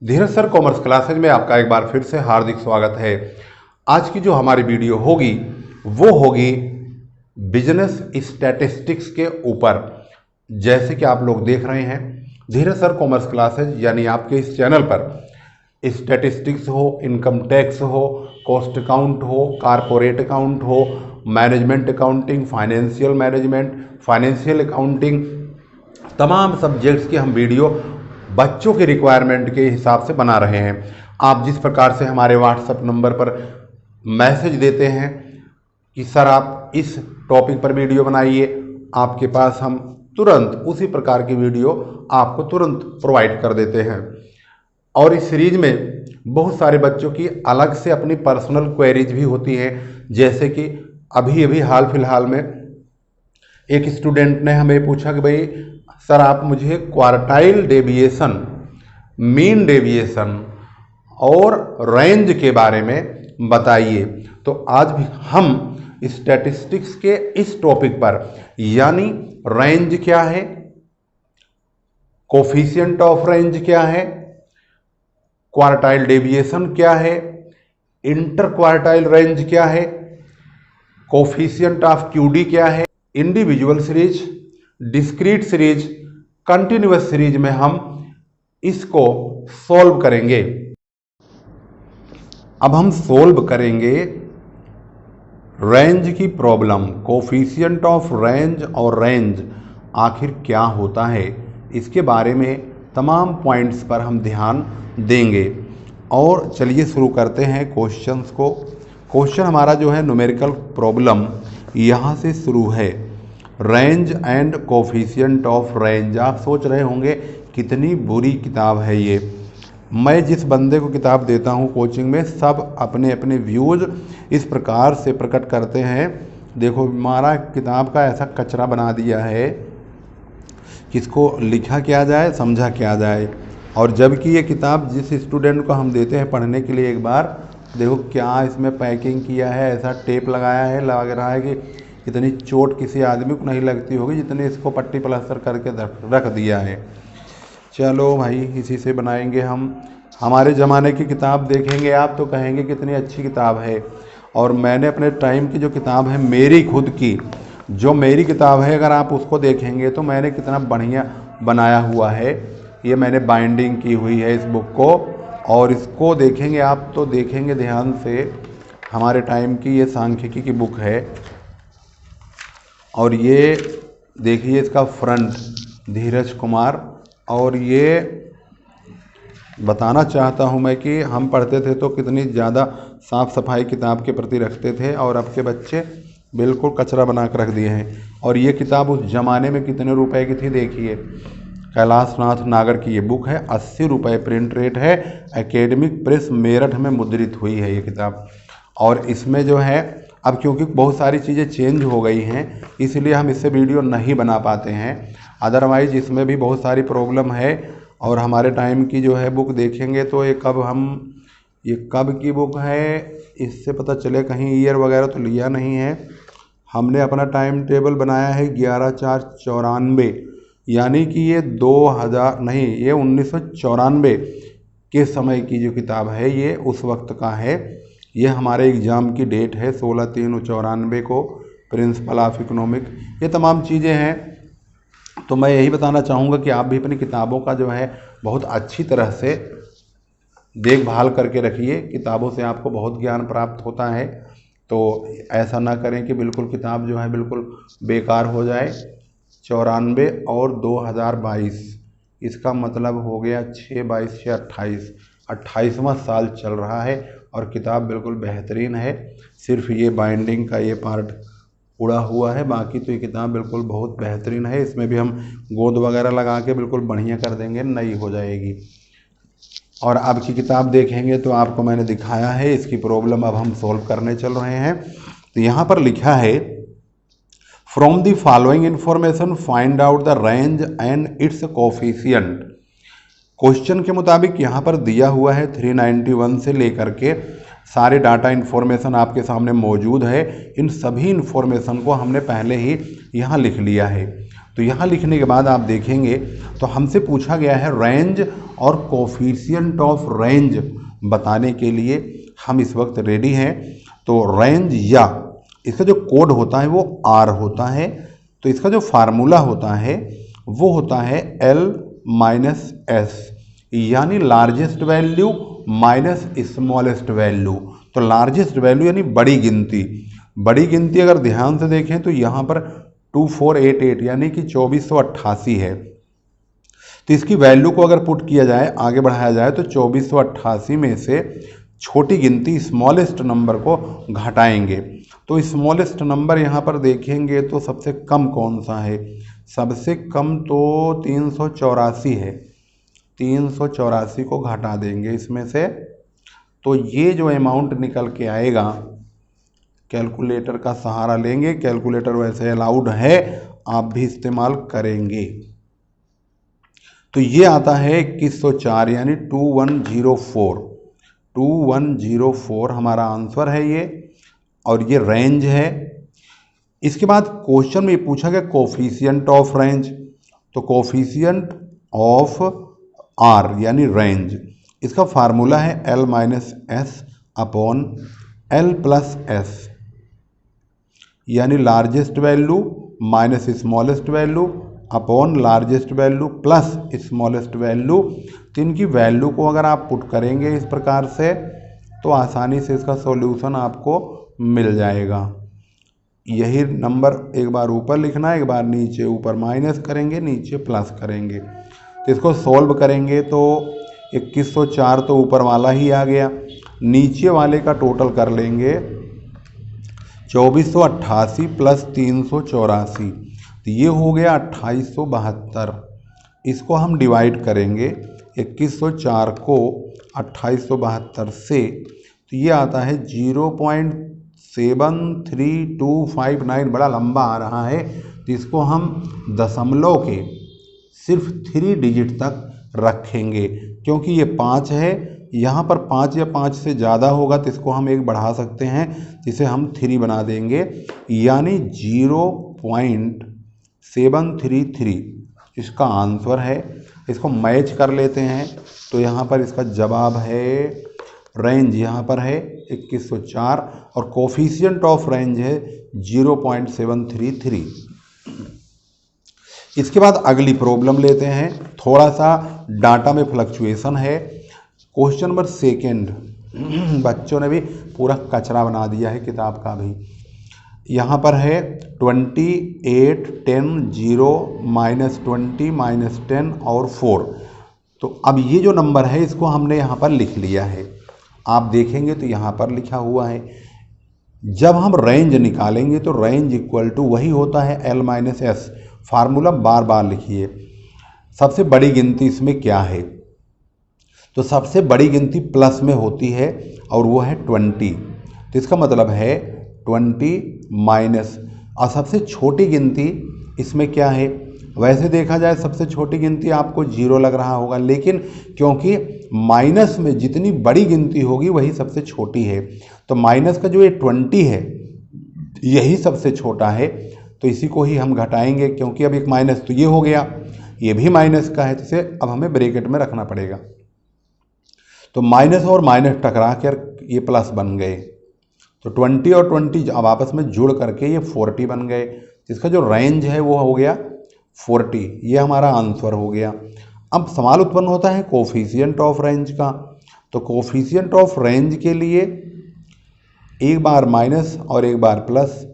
धीरज sir commerce classes में आपका एक बार फिर से हार्दिक स्वागत है। आज की जो हमारी वीडियो होगी वो होगी बिजनेस स्टैटिस्टिक्स के ऊपर। जैसे कि आप लोग देख रहे हैं धीरज सर कॉमर्स क्लासेज, यानी आपके इस चैनल पर स्टैटिस्टिक्स हो, इनकम टैक्स हो, कॉस्ट अकाउंट हो, कारपोरेट अकाउंट हो, management accounting, financial management, financial accounting, तमाम सब्जेक्ट्स की हम वीडियो बच्चों के रिक्वायरमेंट के हिसाब से बना रहे हैं। आप जिस प्रकार से हमारे व्हाट्सएप नंबर पर मैसेज देते हैं कि सर आप इस टॉपिक पर वीडियो बनाइए, आपके पास हम तुरंत उसी प्रकार की वीडियो आपको तुरंत प्रोवाइड कर देते हैं। और इस सीरीज में बहुत सारे बच्चों की अलग से अपनी पर्सनल क्वेरीज भी होती हैं। जैसे कि अभी अभी हाल फिलहाल में एक स्टूडेंट ने हमें पूछा कि भाई सर आप मुझे क्वार्टाइल डेविएशन, मीन डेविएशन और रेंज के बारे में बताइए। तो आज भी हम स्टैटिस्टिक्स के इस टॉपिक पर, यानी रेंज क्या है, कोफिशिएंट ऑफ रेंज क्या है, क्वार्टाइल डेविएशन क्या है, इंटर क्वार्टाइल रेंज क्या है, कोफिशिएंट ऑफ क्यूडी क्या है, individual series, discrete series, continuous series में हम इसको सॉल्व करेंगे। अब हम सॉल्व करेंगे रेंज की प्रॉब्लम। कोफिशिएंट ऑफ रेंज और रेंज आखिर क्या होता है, इसके बारे में तमाम पॉइंट्स पर हम ध्यान देंगे। और चलिए शुरू करते हैं क्वेश्चंस को। क्वेश्चन हमारा जो है न्यूमेरिकल प्रॉब्लम यहाँ से शुरू है। Range and coefficient of range. आप सोच रहे होंगे कितनी बुरी किताब है ये। मैं जिस बंदे को किताब देता हूँ कोचिंग में, सब अपने अपने व्यूज़ इस प्रकार से प्रकट करते हैं। देखो हमारा किताब का ऐसा कचरा बना दिया है, किसको लिखा क्या जाए, समझा क्या जाए। और जबकि ये किताब जिस स्टूडेंट को हम देते हैं पढ़ने के लिए, एक बार देखो क्या इसमें पैकिंग किया है, ऐसा टेप लगाया है, लग रहा है कि इतनी चोट किसी आदमी को नहीं लगती होगी जितने इसको पट्टी प्लास्टर करके रख दिया है। चलो भाई इसी से बनाएंगे हम। हमारे ज़माने की किताब देखेंगे आप तो कहेंगे कितनी अच्छी किताब है। और मैंने अपने टाइम की जो किताब है मेरी खुद की, जो मेरी किताब है, अगर आप उसको देखेंगे तो मैंने कितना बढ़िया बनाया हुआ है। ये मैंने बाइंडिंग की हुई है इस बुक को, और इसको देखेंगे आप तो देखेंगे ध्यान से, हमारे टाइम की ये सांख्यिकी की बुक है। और ये देखिए इसका फ्रंट धीरज कुमार। और ये बताना चाहता हूँ मैं कि हम पढ़ते थे तो कितनी ज़्यादा साफ़ सफाई किताब के प्रति रखते थे, और अब के बच्चे बिल्कुल कचरा बना कर रख दिए हैं। और ये किताब उस ज़माने में कितने रुपए की थी देखिए। कैलाश नाथ नागर की ये बुक है, 80 रुपये प्रिंट रेट है। एकेडमिक प्रेस मेरठ में मुद्रित हुई है ये किताब। और इसमें जो है अब क्योंकि बहुत सारी चीज़ें चेंज हो गई हैं, इसलिए हम इससे वीडियो नहीं बना पाते हैं। अदरवाइज इसमें भी बहुत सारी प्रॉब्लम है। और हमारे टाइम की जो है बुक देखेंगे तो ये कब की बुक है, इससे पता चले कहीं ईयर वगैरह तो लिया नहीं है। हमने अपना टाइम टेबल बनाया है 11/4/94, यानी कि ये 2000 नहीं, ये 1994 के समय की जो किताब है ये उस वक्त का है। ये हमारे एग्ज़ाम की डेट है 16/3/94 को, प्रिंसिपल ऑफ इकोनॉमिक, ये तमाम चीज़ें हैं। तो मैं यही बताना चाहूँगा कि आप भी अपनी किताबों का जो है बहुत अच्छी तरह से देखभाल करके रखिए। किताबों से आपको बहुत ज्ञान प्राप्त होता है, तो ऐसा ना करें कि बिल्कुल किताब जो है बिल्कुल बेकार हो जाए। 94 और 2022, इसका मतलब हो गया 6/22/28, 28वां साल चल रहा है। और किताब बिल्कुल बेहतरीन है। सिर्फ ये बाइंडिंग का ये पार्ट उड़ा हुआ है, बाकी तो ये किताब बिल्कुल बहुत बेहतरीन है। इसमें भी हम गोंद वगैरह लगा के बिल्कुल बढ़िया कर देंगे, नई हो जाएगी। और अब की किताब देखेंगे तो आपको मैंने दिखाया है इसकी प्रॉब्लम अब हम सॉल्व करने चल रहे हैं। तो यहाँ पर लिखा है from the following information find out the range and it's coefficient. Question के मुताबिक यहाँ पर दिया हुआ है 391 से लेकर के सारे डाटा इन्फॉर्मेशन आपके सामने मौजूद है। इन सभी इन्फॉर्मेशन को हमने पहले ही यहाँ लिख लिया है। तो तो यहाँ लिखने के बाद आप देखेंगे तो हमसे पूछा गया है रेंज और कोफिशिएंट ऑफ रेंज बताने के लिए हम इस वक्त रेडी हैं। तो रेंज या इसका जो कोड होता है वो R होता है, तो इसका जो फार्मूला होता है वो होता है L-S, यानी largest value minus smallest value. तो लार्जेस्ट वैल्यू यानी बड़ी गिनती, बड़ी गिनती अगर ध्यान से देखें तो यहाँ पर 2488 यानी कि 2488 है। तो इसकी वैल्यू को अगर पुट किया जाए, आगे बढ़ाया जाए, तो 2488 में से छोटी गिनती स्मॉलेस्ट नंबर को घटाएंगे। तो स्मॉलेस्ट नंबर यहाँ पर देखेंगे तो सबसे कम कौन सा है? सबसे कम तो 384 है। 384 को घटा देंगे इसमें से, तो ये जो अमाउंट निकल के आएगा, कैलकुलेटर का सहारा लेंगे, कैलकुलेटर वैसे अलाउड है, आप भी इस्तेमाल करेंगे। तो ये आता है 2104 यानी 2104। 2104 हमारा आंसर है ये, और ये रेंज है। इसके बाद क्वेश्चन में पूछा गया कोफिशिएंट ऑफ रेंज, तो कोफिशिएंट ऑफ R यानी रेंज, इसका फार्मूला है L-S अपॉन L+S, यानी largest value minus smallest value upon largest value plus smallest value. तो इनकी वैल्यू को अगर आप पुट करेंगे इस प्रकार से तो आसानी से इसका सॉल्यूशन आपको मिल जाएगा। यही नंबर एक बार ऊपर लिखना है, एक बार नीचे, ऊपर माइनस करेंगे, नीचे प्लस करेंगे। तो इसको सॉल्व करेंगे तो 2104 तो ऊपर वाला ही आ गया, नीचे वाले का टोटल कर लेंगे 2488 प्लस 384, तो ये हो गया 2872। इसको हम डिवाइड करेंगे 2104 को 2872 से, तो ये आता है 0.73259, बड़ा लंबा आ रहा है। तो इसको हम दशमलव के सिर्फ 3 डिजिट तक रखेंगे, क्योंकि ये 5 है, यहाँ पर 5 या 5 से ज़्यादा होगा तो इसको हम एक बढ़ा सकते हैं, जिसे हम 3 बना देंगे, यानी 0.733 इसका आंसर है। इसको मैच कर लेते हैं तो यहाँ पर इसका जवाब है, रेंज यहाँ पर है 2104 और कोफिशिएंट ऑफ रेंज है 0.733। इसके बाद अगली प्रॉब्लम लेते हैं, थोड़ा सा डाटा में फ्लक्चुएशन है। क्वेश्चन नंबर 2, बच्चों ने भी पूरा कचरा बना दिया है किताब का भी। यहाँ पर है 28 10 0 -20 -10 और 4। तो अब ये जो नंबर है इसको हमने यहाँ पर लिख लिया है, आप देखेंगे तो यहाँ पर लिखा हुआ है। जब हम रेंज निकालेंगे तो रेंज इक्वल टू वही होता है L-S, फार्मूला बार बार लिखिए। सबसे बड़ी गिनती इसमें क्या है? तो सबसे बड़ी गिनती प्लस में होती है और वो है 20, तो इसका मतलब है 20 माइनस, और सबसे छोटी गिनती इसमें क्या है? वैसे देखा जाए सबसे छोटी गिनती आपको 0 लग रहा होगा, लेकिन क्योंकि माइनस में जितनी बड़ी गिनती होगी वही सबसे छोटी है, तो माइनस का जो ये 20 है यही सबसे छोटा है, तो इसी को ही हम घटाएंगे, क्योंकि अब एक माइनस तो ये हो गया, ये भी माइनस का है, तो इसे अब हमें ब्रैकेट में रखना पड़ेगा। तो माइनस और माइनस टकरा कर ये प्लस बन गए, तो 20 और 20 अब आपस में जुड़ करके ये 40 बन गए, जिसका जो रेंज है वो हो गया 40। ये हमारा आंसर हो गया। अब सवाल उत्पन्न होता है कोफिशिएंट ऑफ रेंज का, तो कोफिशिएंट ऑफ रेंज के लिए एक बार माइनस और एक बार प्लस,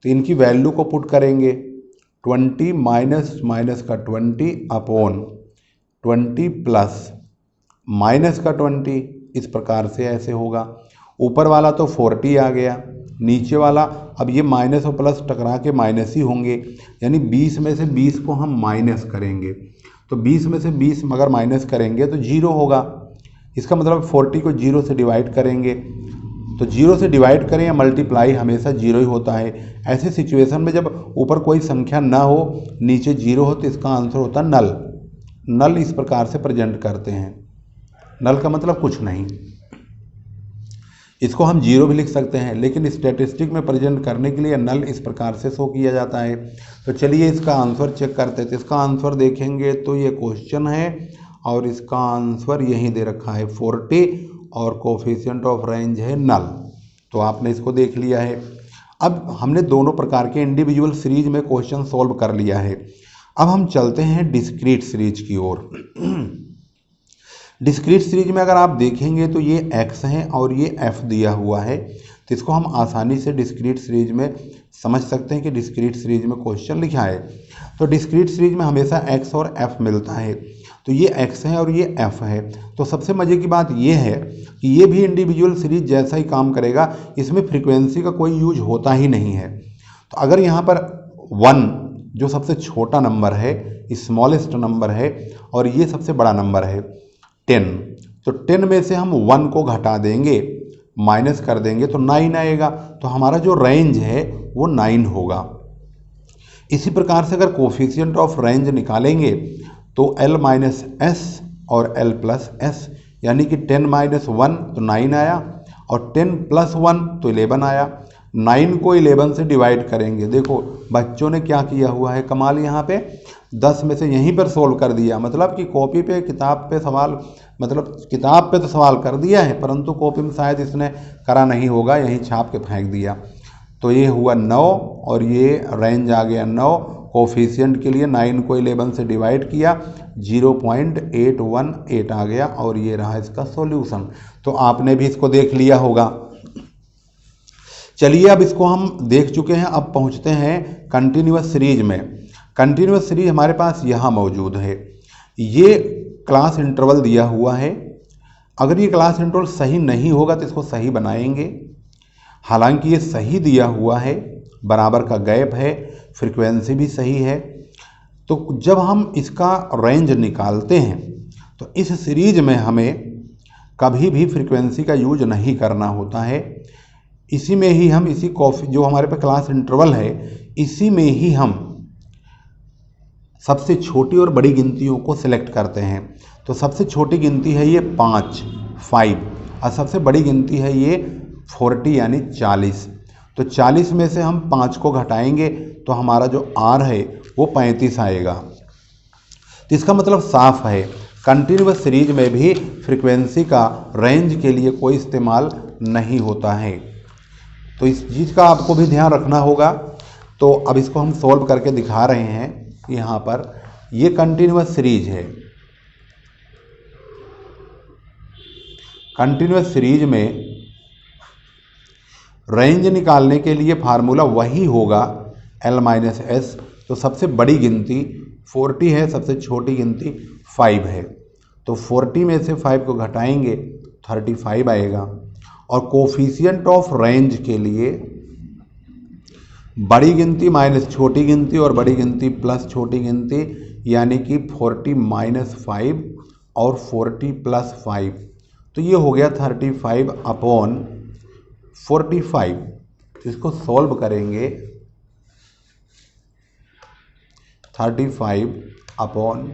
तो इनकी वैल्यू को पुट करेंगे 20 माइनस माइनस का 20 अपॉन 20 प्लस माइनस का 20, इस प्रकार से ऐसे होगा। ऊपर वाला तो 40 आ गया, नीचे वाला अब ये माइनस और प्लस टकरा के माइनस ही होंगे, यानी 20 में से 20 को हम माइनस करेंगे, तो 20 में से 20 मगर माइनस करेंगे तो 0 होगा। इसका मतलब 40 को 0 से डिवाइड करेंगे, तो 0 से डिवाइड करें या मल्टीप्लाई हमेशा 0 ही होता है। ऐसे सिचुएशन में जब ऊपर कोई संख्या ना हो, नीचे 0 हो, तो इसका आंसर होता नल। नल इस प्रकार से प्रेजेंट करते हैं, नल का मतलब कुछ नहीं। इसको हम जीरो भी लिख सकते हैं, लेकिन स्टैटिस्टिक में प्रेजेंट करने के लिए नल इस प्रकार से शो किया जाता है। तो चलिए इसका आंसर चेक करते थे। इसका आंसर देखेंगे तो ये क्वेश्चन है और इसका आंसर यहीं दे रखा है 40 और कोफिशिएंट ऑफ रेंज है नल। तो आपने इसको देख लिया है। अब हमने दोनों प्रकार के इंडिविजुअल सीरीज में क्वेश्चन सॉल्व कर लिया है। अब हम चलते हैं डिस्क्रीट सीरीज की ओर। डिस्क्रीट सीरीज में अगर आप देखेंगे तो ये x है और ये f दिया हुआ है, तो इसको हम आसानी से डिस्क्रीट सीरीज में समझ सकते हैं कि डिस्क्रीट सीरीज में क्वेश्चन लिखा है। तो डिस्क्रीट सीरीज में हमेशा x और f मिलता है, तो ये x है और ये f है। तो सबसे मज़े की बात ये है कि ये भी इंडिविजुअल सीरीज जैसा ही काम करेगा, इसमें फ्रीक्वेंसी का कोई यूज होता ही नहीं है। तो अगर यहाँ पर 1 जो सबसे छोटा नंबर है, स्मॉलेस्ट नंबर है, और ये सबसे बड़ा नंबर है 10, तो 10 में से हम 1 को घटा देंगे, माइनस कर देंगे तो 9 आएगा। तो हमारा जो रेंज है वो 9 होगा। इसी प्रकार से अगर कोफिशिएंट ऑफ रेंज निकालेंगे तो L माइनस एस और L प्लस एस, यानी कि 10 माइनस 1 तो 9 आया और 10 प्लस 1 तो 11 आया। 9 को 11 से डिवाइड करेंगे। देखो बच्चों ने क्या किया हुआ है कमाल, यहाँ पे 10 में से यहीं पर सोल्व कर दिया। मतलब कि कॉपी पे किताब पे सवाल, मतलब किताब पे तो सवाल कर दिया है, परंतु कॉपी में शायद इसने करा नहीं होगा, यहीं छाप के फेंक दिया। तो ये हुआ 9 और ये रेंज आ गया 9। कोफिशिएंट के लिए 9 को 11 से डिवाइड किया, 0.818 आ गया और ये रहा इसका सॉल्यूशन। तो आपने भी इसको देख लिया होगा। चलिए अब इसको हम देख चुके हैं, अब पहुंचते हैं कंटिन्यूअस सीरीज में। कंटिन्यूअस सीरीज हमारे पास यहाँ मौजूद है। ये क्लास इंटरवल दिया हुआ है। अगर ये क्लास इंटरवल सही नहीं होगा तो इसको सही बनाएंगे। हालांकि ये सही दिया हुआ है, बराबर का गैप है, फ्रीक्वेंसी भी सही है। तो जब हम इसका रेंज निकालते हैं तो इस सीरीज में हमें कभी भी फ्रीक्वेंसी का यूज नहीं करना होता है। इसी में ही हम जो हमारे पास क्लास इंटरवल है, इसी में ही हम सबसे छोटी और बड़ी गिनतियों को सिलेक्ट करते हैं। तो सबसे छोटी गिनती है ये 5 और सबसे बड़ी गिनती है ये 40 यानी 40। तो 40 में से हम 5 को घटाएंगे तो हमारा जो R है वो 35 आएगा। तो इसका मतलब साफ है, कंटिन्यूअस सीरीज में भी फ्रीक्वेंसी का रेंज के लिए कोई इस्तेमाल नहीं होता है। तो इस चीज़ का आपको भी ध्यान रखना होगा। तो अब इसको हम सॉल्व करके दिखा रहे हैं। यहाँ पर ये कंटिन्यूअस सीरीज है। कंटिन्यूअस सीरीज में रेंज निकालने के लिए फार्मूला वही होगा L माइनस एस। तो सबसे बड़ी गिनती 40 है, सबसे छोटी गिनती 5 है। तो 40 में से 5 को घटाएंगे 35 आएगा। और कोफिशिएंट ऑफ रेंज के लिए बड़ी गिनती माइनस छोटी गिनती और बड़ी गिनती प्लस छोटी गिनती, यानी कि 40 माइनस 5 और 40 प्लस 5, तो ये हो गया 35 अपॉन 45। तो इसको सॉल्व करेंगे 35 अपॉन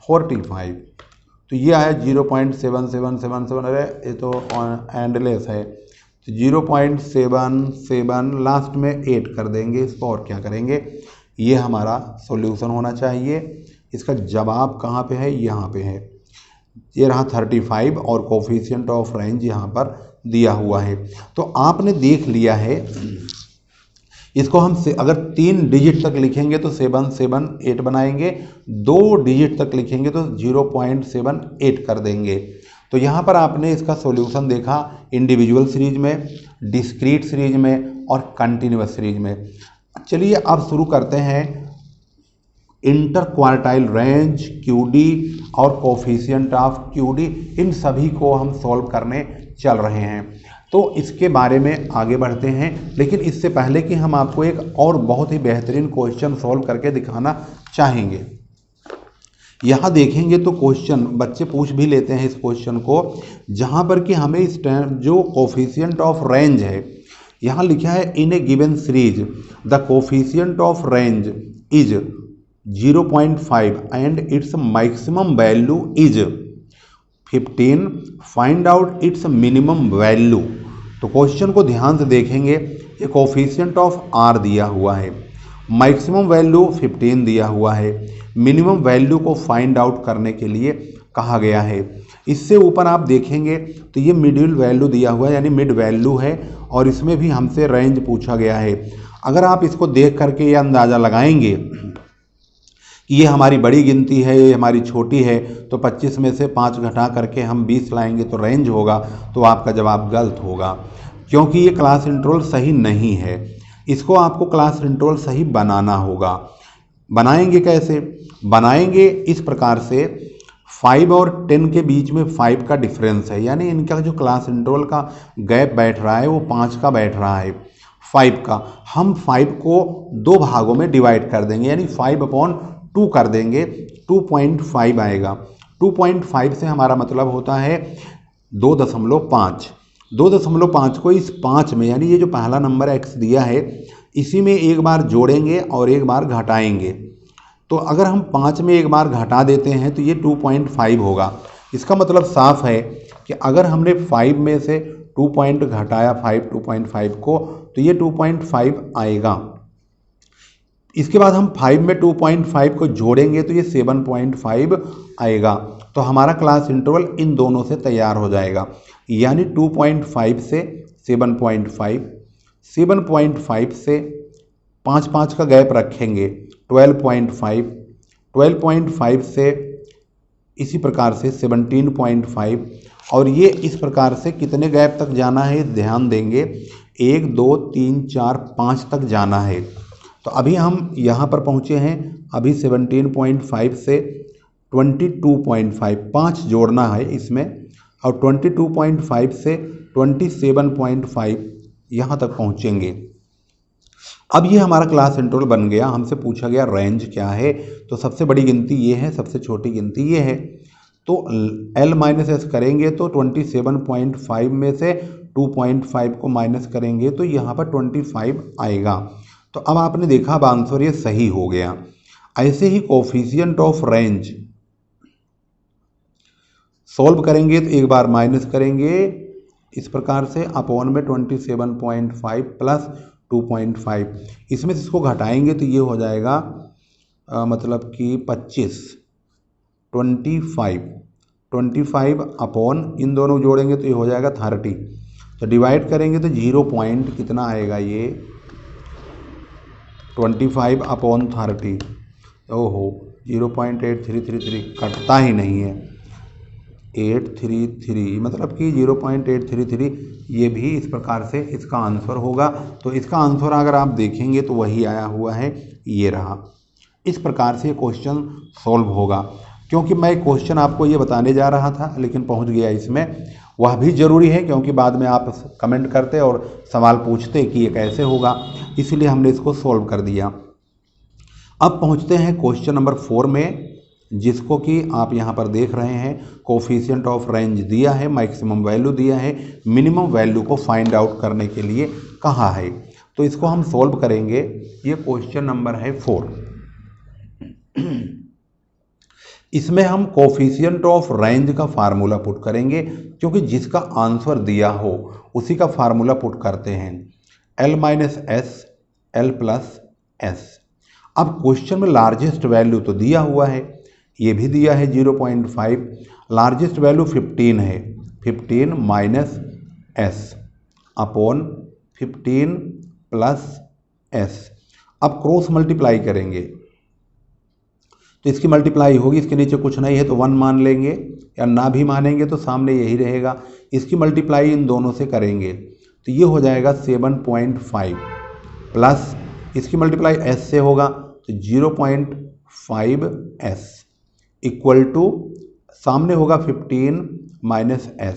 45, तो ये आया 0.7777। अरे ये तो एंडलेस है, तो 0.77 लास्ट में 8 कर देंगे इसको, और क्या करेंगे, ये हमारा सॉल्यूशन होना चाहिए। इसका जवाब कहाँ पे है, यहाँ पे है। ये रहा 35 और कोफिशिएंट ऑफ रेंज यहाँ पर दिया हुआ है। तो आपने देख लिया है। इसको हम अगर 3 डिजिट तक लिखेंगे तो 778 बनाएंगे, 2 डिजिट तक लिखेंगे तो 0.78 कर देंगे। तो यहाँ पर आपने इसका सॉल्यूशन देखा इंडिविजुअल सीरीज में, डिस्क्रीट सीरीज में और कंटिन्यूअस सीरीज में। चलिए अब शुरू करते हैं इंटर क्वार्टाइल रेंज, क्यूडी और कोफिशिएंट ऑफ क्यूडी। इन सभी को हम सॉल्व करने चल रहे हैं। तो इसके बारे में आगे बढ़ते हैं, लेकिन इससे पहले कि हम आपको एक और बहुत ही बेहतरीन क्वेश्चन सॉल्व करके दिखाना चाहेंगे। यहाँ देखेंगे तो क्वेश्चन बच्चे पूछ भी लेते हैं इस क्वेश्चन को, जहाँ पर कि हमें इस जो कोफिशिएंट ऑफ रेंज है, यहाँ लिखा है in a given series the coefficient of range is 0.5 and its maximum value is 15, find out its minimum value. तो क्वेश्चन को ध्यान से देखेंगे, ये कोफिशिएंट ऑफ आर दिया हुआ है, मैक्सिमम वैल्यू 15 दिया हुआ है, मिनिमम वैल्यू को फाइंड आउट करने के लिए कहा गया है। इससे ऊपर आप देखेंगे तो ये मिडिल वैल्यू दिया हुआ है, यानी मिड वैल्यू है, और इसमें भी हमसे रेंज पूछा गया है। अगर आप इसको देख करके ये अंदाज़ा लगाएंगे कि ये हमारी बड़ी गिनती है, ये हमारी छोटी है, तो 25 में से 5 घटा करके हम 20 लाएंगे तो रेंज होगा, तो आपका जवाब गलत होगा, क्योंकि ये क्लास इंटरवल सही नहीं है। इसको आपको क्लास इंटरवल सही बनाना होगा। बनाएंगे कैसे? बनाएंगे इस प्रकार से, 5 और 10 के बीच में 5 का डिफरेंस है, यानी इनका जो क्लास इंटरवल का गैप बैठ रहा है वो 5 का बैठ रहा है, 5 का। हम 5 को 2 भागों में डिवाइड कर देंगे, यानी 5/2 कर देंगे, 2.5 आएगा। 2.5 से हमारा मतलब होता है 2.5। 2.5 को इस 5 में, यानी ये जो पहला नंबर x दिया है, इसी में एक बार जोड़ेंगे और एक बार घटाएंगे। तो अगर हम 5 में एक बार घटा देते हैं तो ये 2.5 होगा। इसका मतलब साफ है कि अगर हमने 5 में से 2 पॉइंट घटाया 2.5 को, तो ये 2.5 आएगा। इसके बाद हम 5 में 2.5 को जोड़ेंगे तो ये 7.5 आएगा। तो हमारा क्लास इंटरवल इन दोनों से तैयार हो जाएगा, यानी 2.5 से 7.5, 7.5 से 5 का गैप रखेंगे, 12.5, 12.5 से इसी प्रकार से 17.5, और ये इस प्रकार से कितने गैप तक जाना है ध्यान देंगे, 1 2 3 4 5 तक जाना है। तो अभी हम यहाँ पर पहुँचे हैं, अभी 17.5 से 22.5, 5 जोड़ना है इसमें, और 22.5 से 27.5 यहाँ तक पहुँचेंगे। अब ये हमारा क्लास इंटरवल बन गया। हमसे पूछा गया रेंज क्या है, तो सबसे बड़ी गिनती ये है, सबसे छोटी गिनती ये है। तो L-S करेंगे तो 27.5 में से 2.5 को माइनस करेंगे तो यहाँ पर 25 आएगा। तो अब आपने देखा अब आंसर ये सही हो गया। ऐसे ही कोफिशिएंट ऑफ रेंज सॉल्व करेंगे तो एक बार माइनस करेंगे इस प्रकार से, अपॉन में 27.5 प्लस 2.5, इसमें से इसको घटाएंगे तो ये हो जाएगा मतलब कि 25 अपॉन, इन दोनों जोड़ेंगे तो ये हो जाएगा 30। तो डिवाइड करेंगे तो 0 पॉइंट कितना आएगा, ये 25 अपॉन 30, ओहो 0.8333 कटता ही नहीं है, 833, मतलब कि 0.833, ये भी इस प्रकार से इसका आंसर होगा। तो इसका आंसर अगर आप देखेंगे तो वही आया हुआ है, ये रहा। इस प्रकार से क्वेश्चन सॉल्व होगा। क्योंकि मैं क्वेश्चन आपको ये बताने जा रहा था लेकिन पहुंच गया इसमें, वह भी ज़रूरी है क्योंकि बाद में आप कमेंट करते और सवाल पूछते कि ये कैसे होगा, इसीलिए हमने इसको सॉल्व कर दिया। अब पहुंचते हैं क्वेश्चन नंबर 4 में, जिसको कि आप यहाँ पर देख रहे हैं। कोफिशिएंट ऑफ रेंज दिया है, मैक्सिमम वैल्यू दिया है, मिनिमम वैल्यू को फाइंड आउट करने के लिए कहा है। तो इसको हम सॉल्व करेंगे। ये क्वेश्चन नंबर है 4। इसमें हम कोफिशिएंट ऑफ रेंज का फार्मूला पुट करेंगे, क्योंकि जिसका आंसर दिया हो उसी का फार्मूला पुट करते हैं, L-S L+S। अब क्वेश्चन में लार्जेस्ट वैल्यू तो दिया हुआ है, ये भी दिया है 0.5, लार्जेस्ट वैल्यू 15 है, 15 minus S upon 15 plus S। अब क्रॉस मल्टीप्लाई करेंगे तो इसकी मल्टीप्लाई होगी, इसके नीचे कुछ नहीं है तो 1 मान लेंगे, या ना भी मानेंगे तो सामने यही रहेगा। इसकी मल्टीप्लाई इन दोनों से करेंगे तो ये हो जाएगा 7.5 प्लस इसकी मल्टीप्लाई S से होगा तो 0.5S इक्वल टू सामने होगा 15 माइनस S।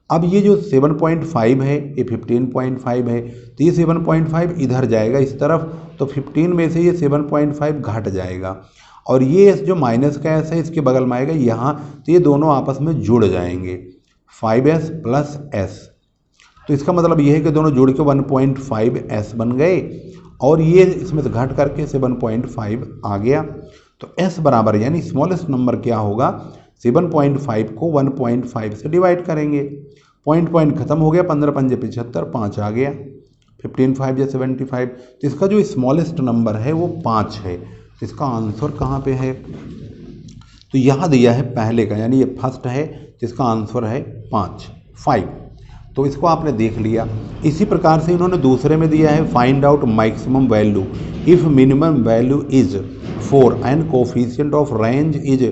अब ये जो 7.5 है ये 15.5 है, तो ये 7.5 इधर जाएगा इस तरफ, तो 15 में से ये 7.5 घट जाएगा, और ये जो माइनस का S है इसके बगल में आएगा यहाँ, तो ये दोनों आपस में जुड़ जाएंगे, 5S प्लस S। तो इसका मतलब ये है कि दोनों जुड़ के 1.5S बन गए, और ये इसमें से घट करके 7.5 आ गया। तो S बराबर, यानी स्मॉलेस्ट नंबर क्या होगा, 7.5 को 1.5 से डिवाइड करेंगे पॉइंट पॉइंट खत्म हो गया, 15 पंजे 75, 5 आ गया, 15 5 या 75। तो इसका जो स्मॉलेस्ट नंबर है वो 5 है। तो इसका आंसर कहाँ पे है? तो यहाँ दिया है पहले का, यानी ये फर्स्ट है, तो इसका आंसर है 5। तो इसको आपने देख लिया। इसी प्रकार से इन्होंने दूसरे में दिया है find out maximum value if minimum value is 4 and coefficient of range is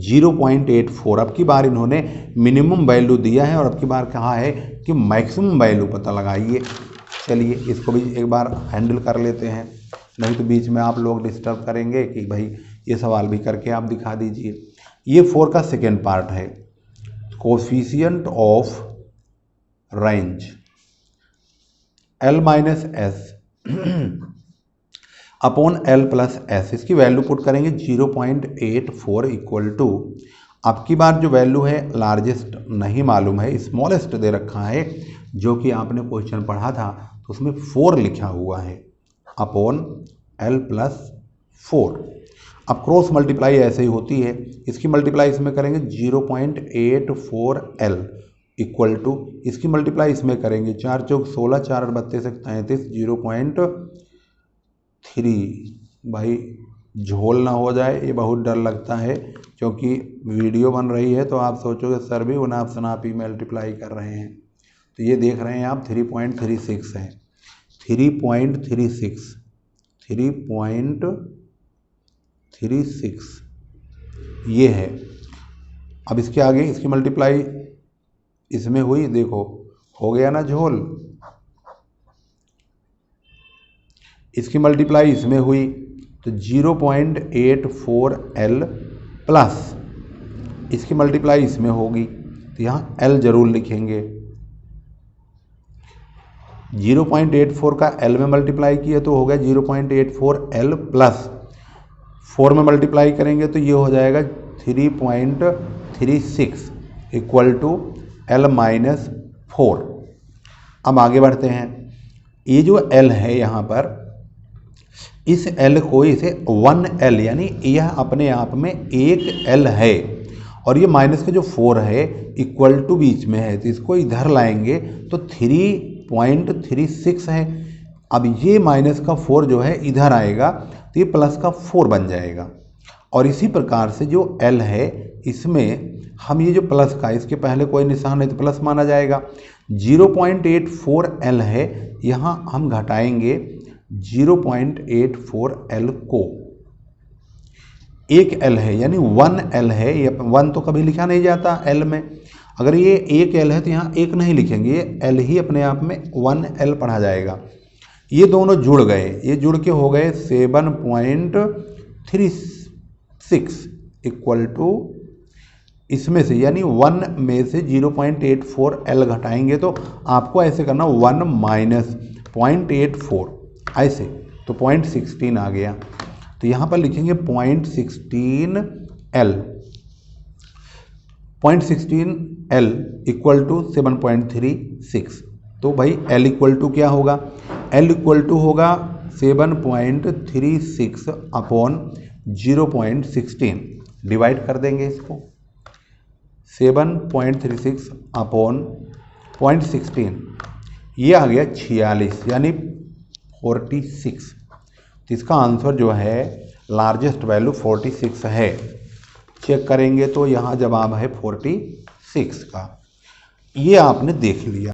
0.84। अब की बार इन्होंने मिनिमम वैल्यू दिया है और अब की बार कहा है कि मैक्सिमम वैल्यू पता लगाइए। चलिए इसको भी एक बार हैंडल कर लेते हैं, नहीं तो बीच में आप लोग डिस्टर्ब करेंगे कि भाई ये सवाल भी करके आप दिखा दीजिए। ये 4 का सेकेंड पार्ट है, coefficient of range L minus S upon L plus S, इसकी वैल्यू पुट करेंगे 0.84 इक्वल टू, अब की बार जो वैल्यू है लार्जेस्ट नहीं मालूम है, स्मॉलेस्ट दे रखा है, जो कि आपने क्वेश्चन पढ़ा था तो उसमें 4 लिखा हुआ है, अपॉन L प्लस 4। अब क्रॉस मल्टीप्लाई ऐसे ही होती है, इसकी मल्टीप्लाई इसमें करेंगे 0.84 L इक्वल टू, इसकी मल्टीप्लाई इसमें करेंगे 4 चौक 16, 4 8 32 33, 0.3। भाई झोल ना हो जाए, ये बहुत डर लगता है, क्योंकि वीडियो बन रही है तो आप सोचोगे सर भी उनाप शनाप ही मल्टीप्लाई कर रहे हैं। तो ये देख रहे हैं आप 3.36 है, 3.36 ये है। अब इसके आगे इसकी मल्टीप्लाई इसमें हुई, देखो हो गया ना झोल, इसकी मल्टीप्लाई इसमें हुई तो 0.84 L प्लस इसकी मल्टीप्लाई इसमें होगी, तो यहाँ L जरूर लिखेंगे। 0.84 का L में मल्टीप्लाई किया तो हो गया 0.84 L प्लस 4 में मल्टीप्लाई करेंगे तो ये हो जाएगा 3.36 इक्वल टू L माइनस 4। अब आगे बढ़ते हैं, ये जो L है यहाँ पर, इस L को इसे 1L, यानी यह अपने आप में एक L है, और ये माइनस का जो 4 है इक्वल टू बीच में है, तो इसको इधर लाएंगे तो 3.36 है। अब ये माइनस का 4 जो है इधर आएगा तो ये प्लस का 4 बन जाएगा। और इसी प्रकार से जो L है इसमें हम ये जो प्लस का, इसके पहले कोई निशान है तो प्लस माना जाएगा। 0.84 L है, यहाँ हम घटाएंगे 0.84 L को, एक L है यानी 1L है, ये 1 तो कभी लिखा नहीं जाता L में, अगर ये एक L है तो यहाँ एक नहीं लिखेंगे, ये L ही अपने आप में 1L पढ़ा जाएगा। ये दोनों जुड़ गए, ये जुड़ के हो गए 7.36 इक्वल टू, इसमें से यानी 1 में से 0.84 L घटाएंगे तो आपको ऐसे करना 1 माइनस 0.84 ऐसे, तो 0.16 आ गया। तो यहाँ पर लिखेंगे 0.16 L, 0.16 L इक्वल टू 7.36। तो भाई L इक्वल टू क्या होगा? L इक्वल टू होगा 7.36 अपॉन 0.16, डिवाइड कर देंगे इसको, 7.36 अपॉन 0.16, ये आ गया 46 यानी 46। तो इसका आंसर जो है लार्जेस्ट वैल्यू 46 है। चेक करेंगे तो यहाँ जवाब है 46 का। ये आपने देख लिया।